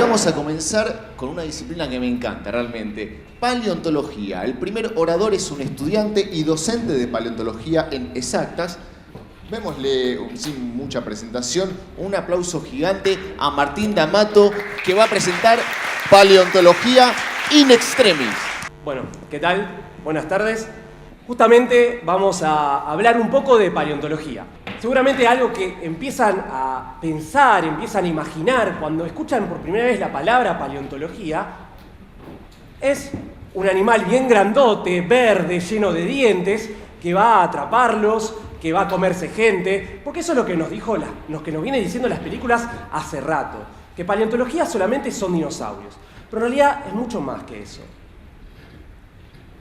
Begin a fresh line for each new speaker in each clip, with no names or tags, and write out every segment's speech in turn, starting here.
vamos a comenzar con una disciplina que me encanta realmente, paleontología. El primer orador es un estudiante y docente de paleontología en Exactas. Démosle, sin mucha presentación, un aplauso gigante a Martín D'Amato, que va a presentar Paleontología in Extremis.
Bueno, ¿qué tal? Buenas tardes. Justamente vamos a hablar un poco de paleontología. Seguramente algo que empiezan a pensar, empiezan a imaginar cuando escuchan por primera vez la palabra paleontología es un animal bien grandote, verde, lleno de dientes, que va a atraparlos, que va a comerse gente, porque eso es lo que nos dijo, lo que nos viene diciendo las películas hace rato, que paleontología solamente son dinosaurios, pero en realidad es mucho más que eso.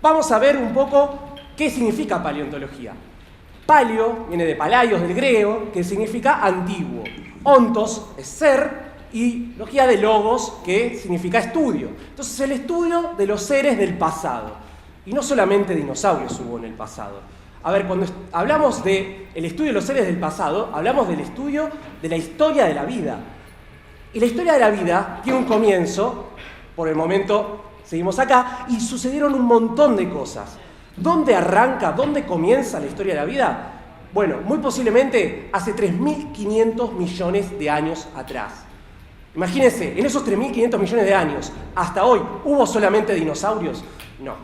Vamos a ver un poco qué significa paleontología. Paleo viene de palaios del griego, que significa antiguo. Ontos es ser y logía de logos, que significa estudio. Entonces, el estudio de los seres del pasado. Y no solamente dinosaurios hubo en el pasado. A ver, cuando hablamos del estudio de los seres del pasado, hablamos del estudio de la historia de la vida. Y la historia de la vida tiene un comienzo, por el momento seguimos acá, y sucedieron un montón de cosas. ¿Dónde arranca, dónde comienza la historia de la vida? Bueno, muy posiblemente hace 3.500 millones de años atrás. Imagínense, en esos 3.500 millones de años, hasta hoy, ¿hubo solamente dinosaurios? No.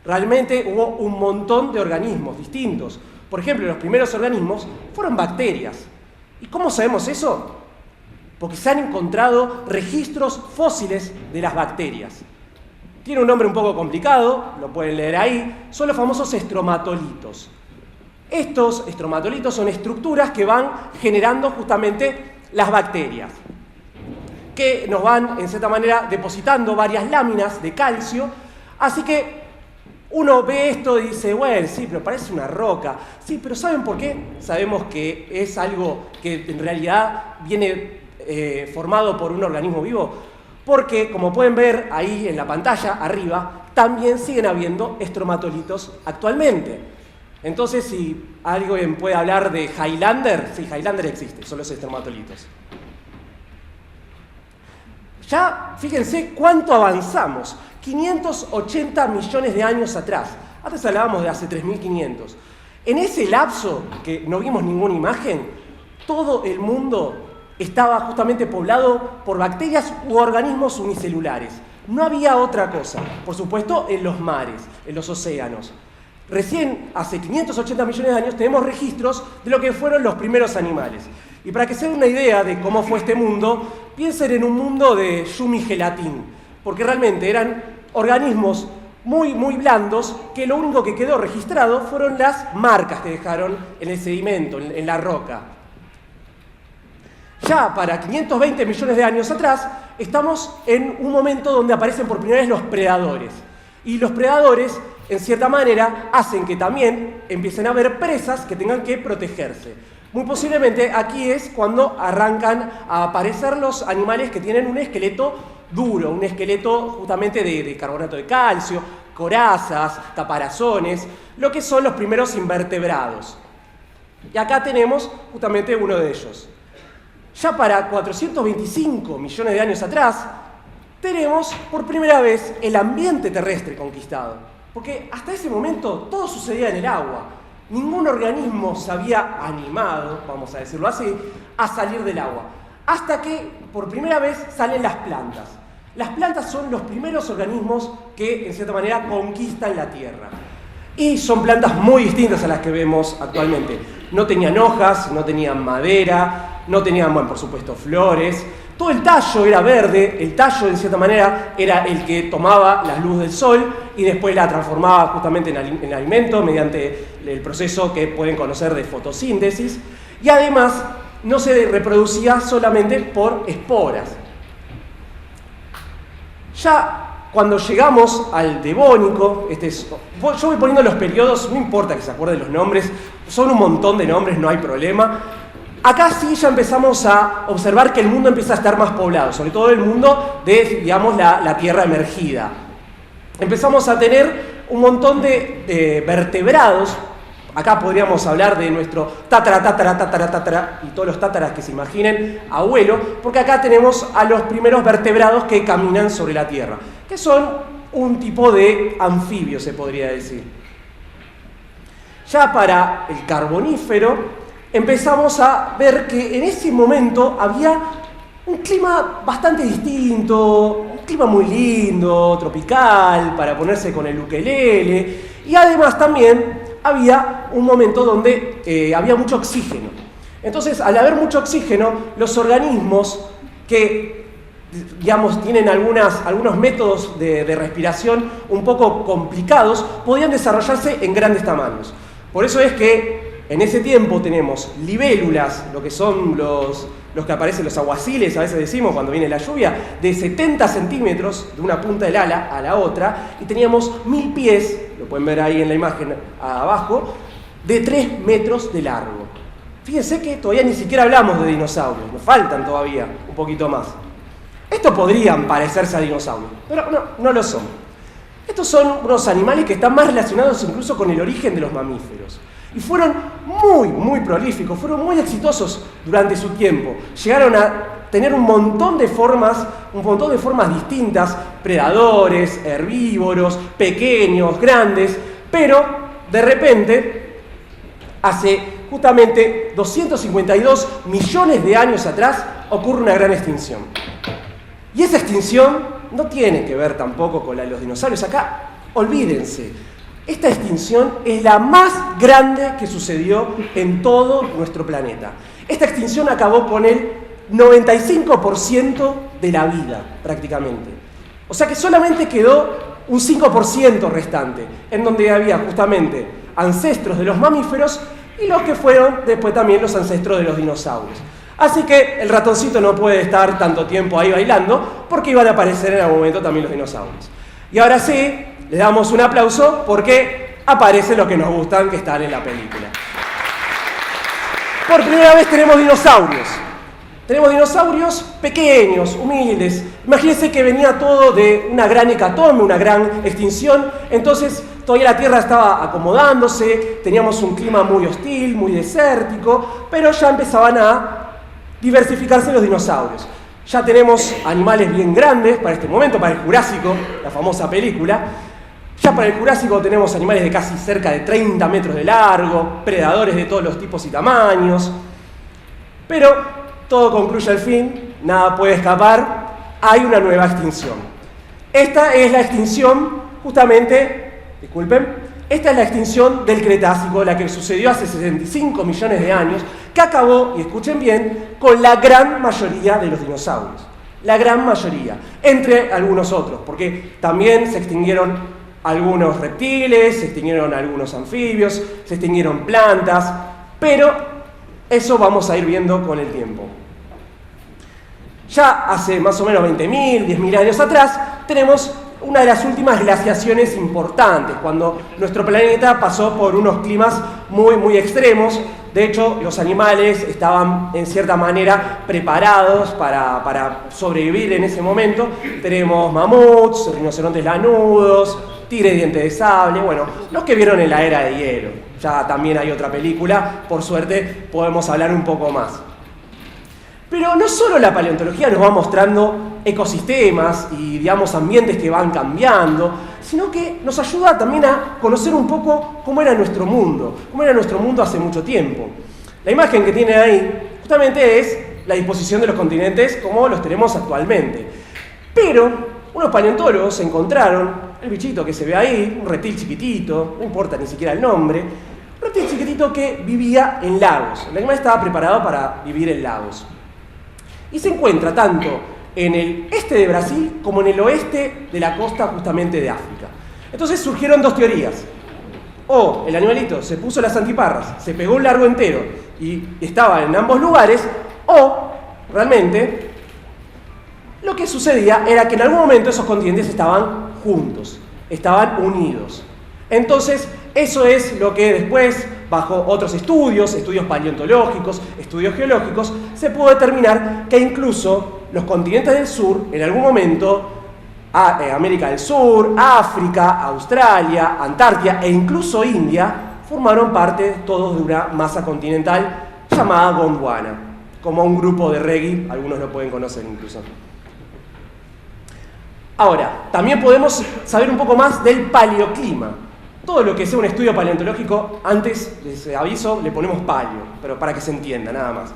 Realmente hubo un montón de organismos distintos. Por ejemplo, los primeros organismos fueron bacterias. ¿Y cómo sabemos eso? Porque se han encontrado registros fósiles de las bacterias. Tiene un nombre un poco complicado, lo pueden leer ahí, son los famosos estromatolitos. Estos estromatolitos son estructuras que van generando justamente las bacterias, que nos van, en cierta manera, depositando varias láminas de calcio, así que uno ve esto y dice, bueno, sí, pero parece una roca. Sí, pero ¿saben por qué? Sabemos que es algo que en realidad viene formado por un organismo vivo. Porque, como pueden ver ahí en la pantalla, arriba, también siguen habiendo estromatolitos actualmente. Entonces, si alguien puede hablar de Highlander, sí, Highlander existe, son los estromatolitos. Ya, fíjense cuánto avanzamos. 580 millones de años atrás. Antes hablábamos de hace 3.500. En ese lapso, que no vimos ninguna imagen, todo el mundo estaba justamente poblado por bacterias u organismos unicelulares. No había otra cosa. Por supuesto, en los mares, en los océanos. Recién, hace 580 millones de años, tenemos registros de lo que fueron los primeros animales. Y para que se den una idea de cómo fue este mundo, piensen en un mundo de yumi gelatín, porque realmente eran organismos muy, muy blandos, que lo único que quedó registrado fueron las marcas que dejaron en el sedimento, en la roca. Ya para 520 millones de años atrás, estamos en un momento donde aparecen por primera vez los predadores. Y los predadores, en cierta manera, hacen que también empiecen a haber presas que tengan que protegerse. Muy posiblemente aquí es cuando arrancan a aparecer los animales que tienen un esqueleto duro, un esqueleto justamente de carbonato de calcio, corazas, caparazones, lo que son los primeros invertebrados. Y acá tenemos justamente uno de ellos. Ya para 425 millones de años atrás, tenemos por primera vez el ambiente terrestre conquistado. Porque hasta ese momento todo sucedía en el agua. Ningún organismo se había animado, vamos a decirlo así, a salir del agua. Hasta que por primera vez salen las plantas. Las plantas son los primeros organismos que, en cierta manera, conquistan la Tierra. Y son plantas muy distintas a las que vemos actualmente. No tenían hojas, no tenían madera, no tenían, bueno, por supuesto, flores. Todo el tallo era verde, el tallo, en cierta manera, era el que tomaba la luz del sol y después la transformaba justamente en alimento mediante el proceso que pueden conocer de fotosíntesis. Y además, no se reproducía solamente por esporas. Ya cuando llegamos al Devónico, yo voy poniendo los periodos, no importa que se acuerden los nombres, son un montón de nombres, no hay problema. Acá sí ya empezamos a observar que el mundo empieza a estar más poblado, sobre todo el mundo de, digamos, la Tierra emergida. Empezamos a tener un montón de vertebrados Acá podríamos hablar de nuestro tatara, y todos los tátaras que se imaginen, abuelo, porque acá tenemos a los primeros vertebrados que caminan sobre la Tierra, que son un tipo de anfibio, se podría decir. Ya para el Carbonífero empezamos a ver que en ese momento había un clima bastante distinto, un clima muy lindo, tropical, para ponerse con el ukelele, y además también había un momento donde había mucho oxígeno. Entonces, al haber mucho oxígeno, los organismos que, digamos, tienen algunos métodos de respiración un poco complicados, podían desarrollarse en grandes tamaños. Por eso es que en ese tiempo tenemos libélulas, lo que son los que aparecen, los aguaciles, a veces decimos cuando viene la lluvia, de 70 centímetros de una punta del ala a la otra, y teníamos 1000 pies, lo pueden ver ahí en la imagen abajo, de 3 metros de largo. Fíjense que todavía ni siquiera hablamos de dinosaurios, nos faltan todavía un poquito más. Estos podrían parecerse a dinosaurios, pero no lo son. Estos son unos animales que están más relacionados incluso con el origen de los mamíferos. Y fueron muy prolíficos, fueron muy exitosos durante su tiempo. Llegaron a tener un montón de formas distintas, predadores, herbívoros, pequeños, grandes, pero de repente, hace justamente 252 millones de años atrás, ocurre una gran extinción. Y esa extinción no tiene que ver tampoco con la de los dinosaurios. Acá, olvídense. Esta extinción es la más grande que sucedió en todo nuestro planeta. Esta extinción acabó con el 95% de la vida, prácticamente. O sea que solamente quedó un 5% restante, en donde había justamente ancestros de los mamíferos y los que fueron después también los ancestros de los dinosaurios. Así que el ratoncito no puede estar tanto tiempo ahí bailando, porque iban a aparecer en algún momento también los dinosaurios. Y ahora sí, le damos un aplauso porque aparecen los que nos gustan, que están en la película. Por primera vez tenemos dinosaurios. Tenemos dinosaurios pequeños, humildes. Imagínense que venía todo de una gran hecatombe, una gran extinción. Entonces todavía la Tierra estaba acomodándose, teníamos un clima muy hostil, muy desértico, pero ya empezaban a diversificarse los dinosaurios. Ya tenemos animales bien grandes para este momento, para el Jurásico, la famosa película. Ya para el Jurásico tenemos animales de casi cerca de 30 metros de largo, predadores de todos los tipos y tamaños. Pero todo concluye al fin, nada puede escapar, hay una nueva extinción. Esta es la extinción, justamente, esta es la extinción del Cretácico, la que sucedió hace 65 millones de años, que acabó, y escuchen bien, con la gran mayoría de los dinosaurios. La gran mayoría, entre algunos otros, porque también se extinguieron algunos reptiles, se extinguieron algunos anfibios, se extinguieron plantas, pero eso vamos a ir viendo con el tiempo. Ya hace más o menos 20.000, 10.000 años atrás, tenemos una de las últimas glaciaciones importantes, cuando nuestro planeta pasó por unos climas muy extremos. De hecho, los animales estaban en cierta manera preparados para sobrevivir en ese momento. Tenemos mamuts, rinocerontes lanudos, tigre de diente de sable, bueno, los que vieron en la era de hielo. Ya también hay otra película, por suerte podemos hablar un poco más. Pero no solo la paleontología nos va mostrando ecosistemas y, digamos, ambientes que van cambiando, sino que nos ayuda también a conocer un poco cómo era nuestro mundo hace mucho tiempo. La imagen que tiene ahí justamente es la disposición de los continentes como los tenemos actualmente. Pero unos paleontólogos encontraron el bichito que se ve ahí, un reptil chiquitito, no importa ni siquiera el nombre, un reptil chiquitito que vivía en lagos. El animal estaba preparado para vivir en lagos. Y se encuentra tanto en el este de Brasil como en el oeste de la costa justamente de África. Entonces surgieron dos teorías. O el animalito se puso las antiparras, se pegó un largo entero y estaba en ambos lugares, o realmente lo que sucedía era que en algún momento esos continentes estaban juntos, estaban unidos. Entonces, eso es lo que después, bajo otros estudios paleontológicos, estudios geológicos, se pudo determinar que incluso los continentes del sur, en algún momento, América del Sur, África, Australia, Antártida e incluso India, formaron parte todos de una masa continental llamada Gondwana, como un grupo de reggae, algunos lo pueden conocer incluso. Ahora, también podemos saber un poco más del paleoclima. Todo lo que sea un estudio paleontológico, antes, les aviso, le ponemos paleo, pero para que se entienda, nada más.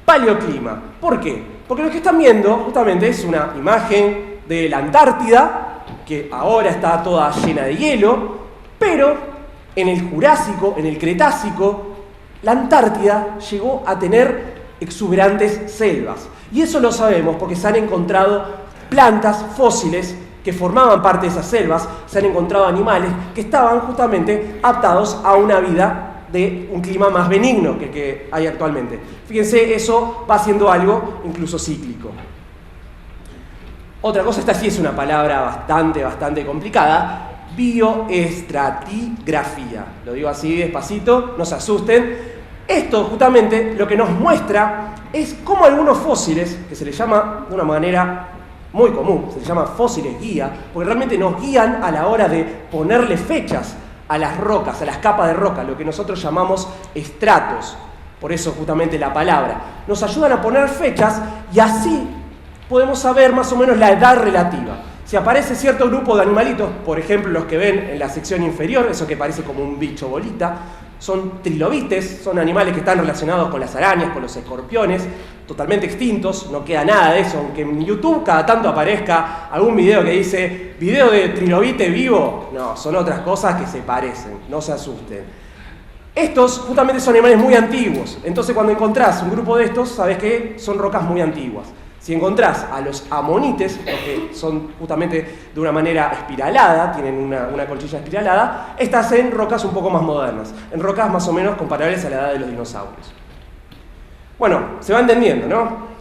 Paleoclima. ¿Por qué? Porque lo que están viendo justamente es una imagen de la Antártida, que ahora está toda llena de hielo, pero en el Jurásico, en el Cretácico, la Antártida llegó a tener exuberantes selvas. Y eso lo sabemos porque se han encontrado plantas fósiles que formaban parte de esas selvas, se han encontrado animales que estaban justamente adaptados a una vida de un clima más benigno que el que hay actualmente. Fíjense, eso va siendo algo incluso cíclico. Otra cosa, esta sí es una palabra bastante complicada, bioestratigrafía. Lo digo así despacito, no se asusten. Esto justamente lo que nos muestra es cómo algunos fósiles, que se les llama de una manera muy común, se les llama fósiles guía, porque realmente nos guían a la hora de ponerle fechas a las rocas, a las capas de roca, lo que nosotros llamamos estratos. Por eso justamente la palabra. Nos ayudan a poner fechas y así podemos saber más o menos la edad relativa. Si aparece cierto grupo de animalitos, por ejemplo los que ven en la sección inferior, eso que parece como un bicho bolita, son trilobites, son animales que están relacionados con las arañas, con los escorpiones, totalmente extintos, no queda nada de eso, aunque en YouTube cada tanto aparezca algún video que dice video de trilobite vivo, no, son otras cosas que se parecen, no se asusten. Estos justamente son animales muy antiguos, entonces cuando encontrás un grupo de estos, sabes que son rocas muy antiguas. Si encontrás a los amonites, que son justamente de una manera espiralada, tienen una colchilla espiralada, estas en rocas un poco más modernas, en rocas más o menos comparables a la edad de los dinosaurios. Bueno, se va entendiendo, ¿no?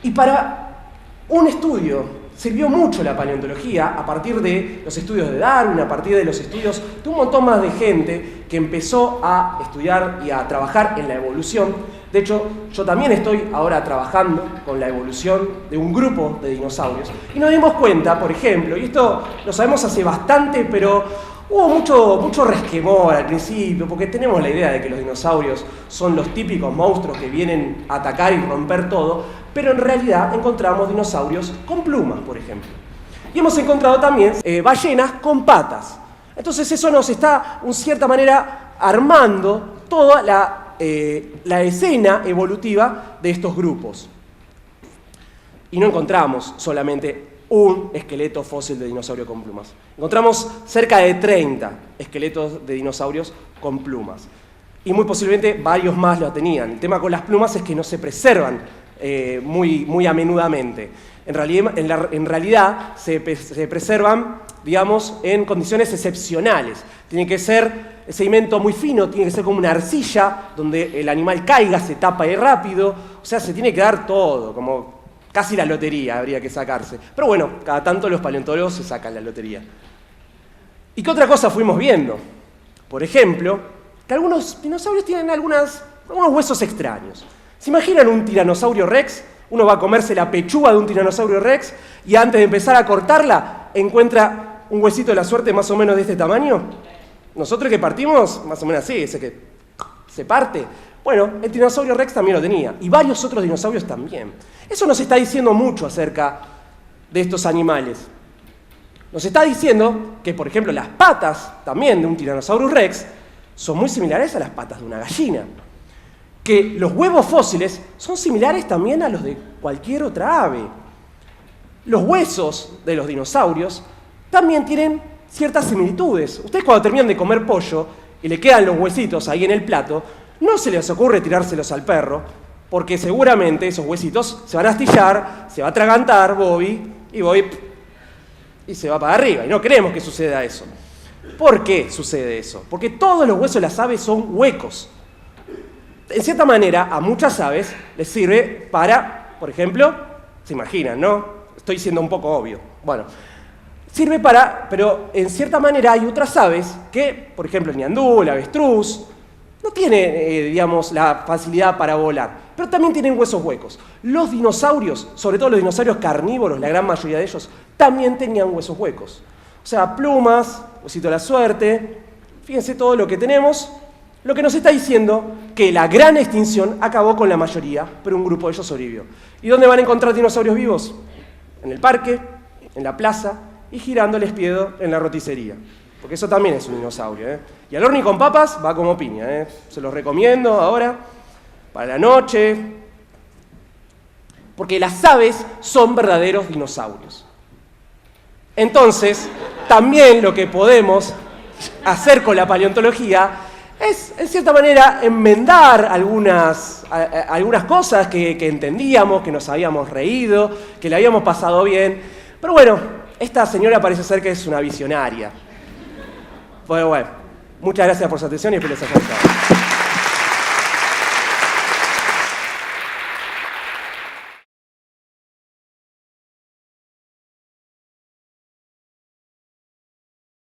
Y para un estudio sirvió mucho la paleontología a partir de los estudios de Darwin, a partir de los estudios de un montón más de gente que empezó a estudiar y a trabajar en la evolución. De hecho, yo también estoy ahora trabajando con la evolución de un grupo de dinosaurios. Y nos dimos cuenta, por ejemplo, y esto lo sabemos hace bastante, pero hubo mucho resquemor al principio, porque tenemos la idea de que los dinosaurios son los típicos monstruos que vienen a atacar y romper todo, pero en realidad encontramos dinosaurios con plumas, por ejemplo. Y hemos encontrado también ballenas con patas. Entonces eso nos está, en cierta manera, armando toda la escena evolutiva de estos grupos. Y no encontramos solamente un esqueleto fósil de dinosaurio con plumas. Encontramos cerca de 30 esqueletos de dinosaurios con plumas. Y muy posiblemente varios más lo tenían. El tema con las plumas es que no se preservan muy a menudamente. En realidad se preservan, digamos, en condiciones excepcionales. Tiene que ser el sedimento muy fino, tiene que ser como una arcilla donde el animal caiga, se tapa ahí rápido. O sea, se tiene que dar todo, como casi la lotería habría que sacarse. Pero bueno, cada tanto los paleontólogos se sacan la lotería. ¿Y qué otra cosa fuimos viendo? Por ejemplo, que algunos dinosaurios tienen algunos huesos extraños. ¿Se imaginan un tiranosaurio rex? Uno va a comerse la pechuga de un tiranosaurio rex y antes de empezar a cortarla encuentra un huesito de la suerte más o menos de este tamaño. Nosotros que partimos, más o menos así, ese que se parte. Bueno, el tiranosaurio rex también lo tenía y varios otros dinosaurios también. Eso nos está diciendo mucho acerca de estos animales. Nos está diciendo que, por ejemplo, las patas también de un Tyrannosaurus rex son muy similares a las patas de una gallina. Que los huevos fósiles son similares también a los de cualquier otra ave. Los huesos de los dinosaurios también tienen ciertas similitudes. Ustedes cuando terminan de comer pollo y le quedan los huesitos ahí en el plato, no se les ocurre tirárselos al perro, porque seguramente esos huesitos se van a astillar, se va a atragantar Bobby, y se va para arriba. Y no queremos que suceda eso. ¿Por qué sucede eso? Porque todos los huesos de las aves son huecos. En cierta manera, a muchas aves les sirve para, por ejemplo, se imaginan, ¿no? Estoy siendo un poco obvio. Bueno, sirve para, pero en cierta manera hay otras aves que, por ejemplo, el ñandú, el avestruz, no tiene, digamos, la facilidad para volar, pero también tienen huesos huecos. Los dinosaurios, sobre todo los dinosaurios carnívoros, la gran mayoría de ellos, también tenían huesos huecos. O sea, plumas, huesito de la suerte, fíjense todo lo que tenemos, lo que nos está diciendo que la gran extinción acabó con la mayoría, pero un grupo de ellos sobrevivió. ¿Y dónde van a encontrar dinosaurios vivos? En el parque, en la plaza y girando el espiedo en la roticería. Porque eso también es un dinosaurio, ¿eh? Y al horno y con papas va como piña, ¿eh? Se los recomiendo ahora, para la noche. Porque las aves son verdaderos dinosaurios. Entonces, también lo que podemos hacer con la paleontología es, en cierta manera, enmendar algunas cosas que entendíamos, que nos habíamos reído, que le habíamos pasado bien. Pero bueno, esta señora parece ser que es una visionaria. Bueno, muchas gracias por su atención y espero que les haya gustado.